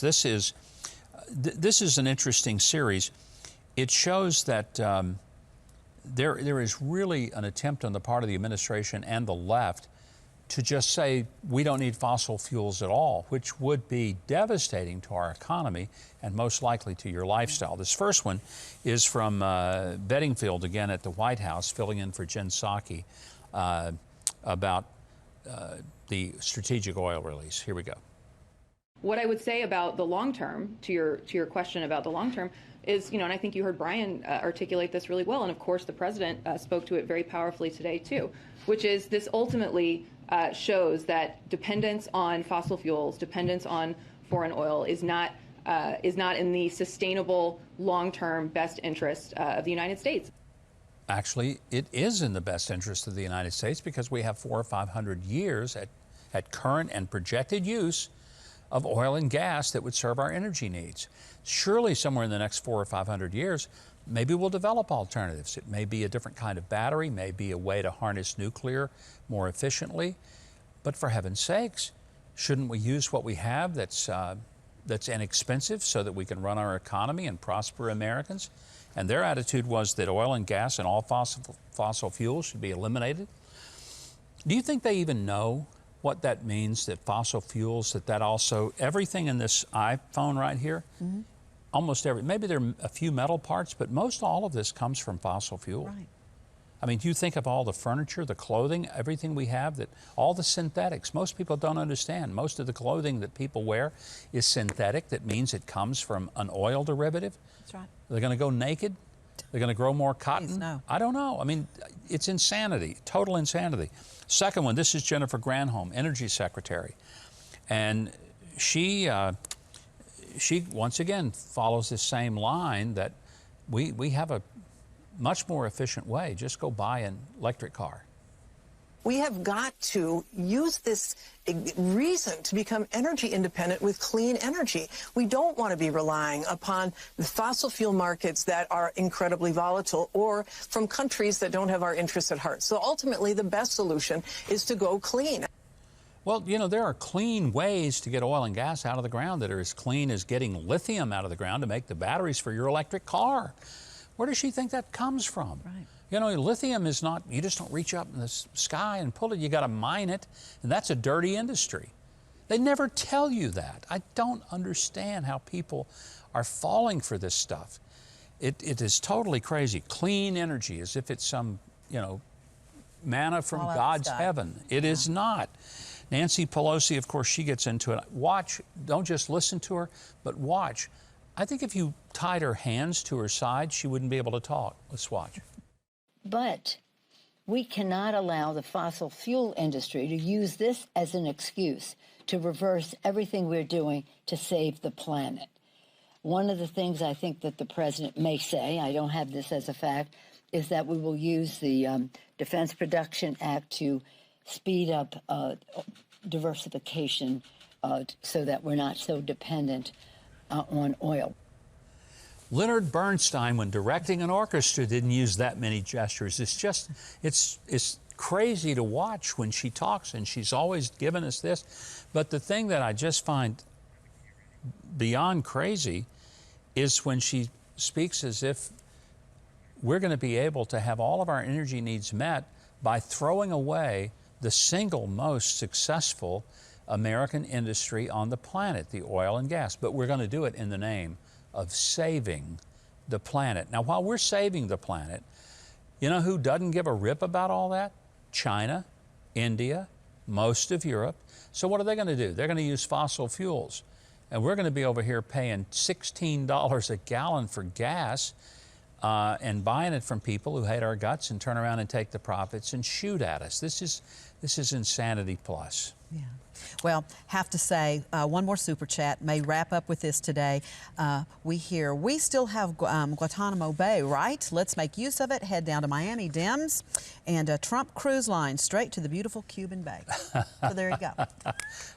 This is an interesting series. It shows that there is really an attempt on the part of the administration and the left to just say we don't need fossil fuels at all, which would be devastating to our economy and most likely to your lifestyle. This first one is from Bedingfield, again at the White House, filling in for Jen Psaki about the strategic oil release. Here we go. What I would say about the long term, to your question about the long term, is, and I think you heard Brian articulate this really well, and of course the president spoke to it very powerfully today too, which is this ultimately shows that dependence on fossil fuels, dependence on foreign oil is not in the sustainable long-term best interest of the United States. Actually, it is in the best interest of the United States because we have 400 or 500 years at current and projected use of oil and gas that would serve our energy needs. Surely somewhere in the next 400 or 500 years, maybe we'll develop alternatives. It may be a different kind of battery, may be a way to harness nuclear more efficiently. But for heaven's sakes, shouldn't we use what we have that's inexpensive so that we can run our economy and prosper Americans? And their attitude was that oil and gas and all fossil fuels should be eliminated. Do you think they even know what that means, that fossil fuels, that also, everything in this iPhone right here, almost maybe there are a few metal parts, but most all of this comes from fossil fuel. Right. I mean, you think of all the furniture, the clothing, everything we have, all the synthetics. Most people don't understand. Most of the clothing that people wear is synthetic. That means it comes from an oil derivative. That's right. They're going to go naked? They're going to grow more cotton? Please, no. I don't know. I mean, it's insanity, total insanity. Second one, this is Jennifer Granholm, Energy Secretary. And she once again follows this same line that we have a much more efficient way. Just go buy an electric car. We have got to use this reason to become energy independent with clean energy. We don't want to be relying upon the fossil fuel markets that are incredibly volatile or from countries that don't have our interests at heart. So ultimately, the best solution is to go clean. Well, there are clean ways to get oil and gas out of the ground that are as clean as getting lithium out of the ground to make the batteries for your electric car. Where does she think that comes from? Right. Lithium is not, you just don't reach up in the sky and pull it. You got to mine it, and that's a dirty industry. They never tell you that. I don't understand how people are falling for this stuff. It is totally crazy. Clean energy, as if it's some, manna from God's heaven. It is not. Nancy Pelosi, of course, she gets into it. Watch, don't just listen to her, but watch. I think if you tied her hands to her side, she wouldn't be able to talk. Let's watch. But we cannot allow the fossil fuel industry to use this as an excuse to reverse everything we're doing to save the planet. One of the things I think that the president may say, I don't have this as a fact, is that we will use the Defense Production Act to speed up diversification so that we're not so dependent on oil. Leonard Bernstein, when directing an orchestra, didn't use that many gestures. It's crazy to watch when she talks, and she's always given us this. But the thing that I just find beyond crazy is when she speaks as if we're going to be able to have all of our energy needs met by throwing away the single most successful American industry on the planet, the oil and gas. But we're going to do it in the name of saving the planet. Now, while we're saving the planet, you know who doesn't give a rip about all that? China, India, most of Europe. So what are they going to do? They're going to use fossil fuels. And we're going to be over here paying $16 a gallon for gas and buying it from people who hate our guts and turn around and take the profits and shoot at us. This is insanity plus. Yeah. Well, have to say, one more super chat may wrap up with this today. We still have Guantanamo Bay, right? Let's make use of it. Head down to Miami, Dems, and Trump cruise line straight to the beautiful Cuban Bay. So there you go.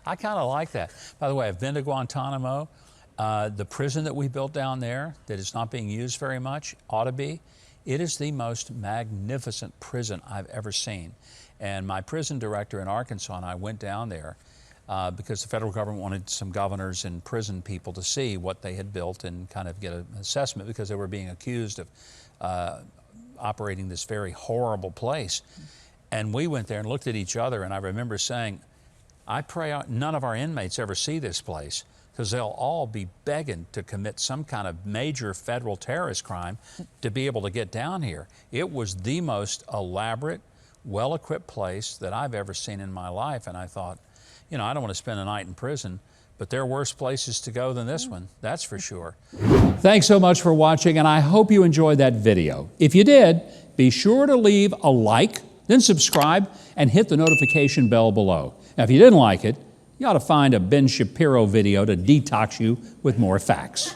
I kind of like that. By the way, I've been to Guantanamo. The prison that we built down there that is not being used very much ought to be. It is the most magnificent prison I've ever seen. And my prison director in Arkansas and I went down there because the federal government wanted some governors and prison people to see what they had built and kind of get an assessment, because they were being accused of operating this very horrible place. And we went there and looked at each other, and I remember saying, I pray none of our inmates ever see this place, because they'll all be begging to commit some kind of major federal terrorist crime to be able to get down here. It was the most elaborate, well-equipped place that I've ever seen in my life, and I thought, you know, I don't want to spend a night in prison, but there are worse places to go than this one, that's for sure. Thanks so much for watching, and I hope you enjoyed that video. If you did, be sure to leave a like, then subscribe, and hit the notification bell below. Now, if you didn't like it, you ought to find a Ben Shapiro video to detox you with more facts.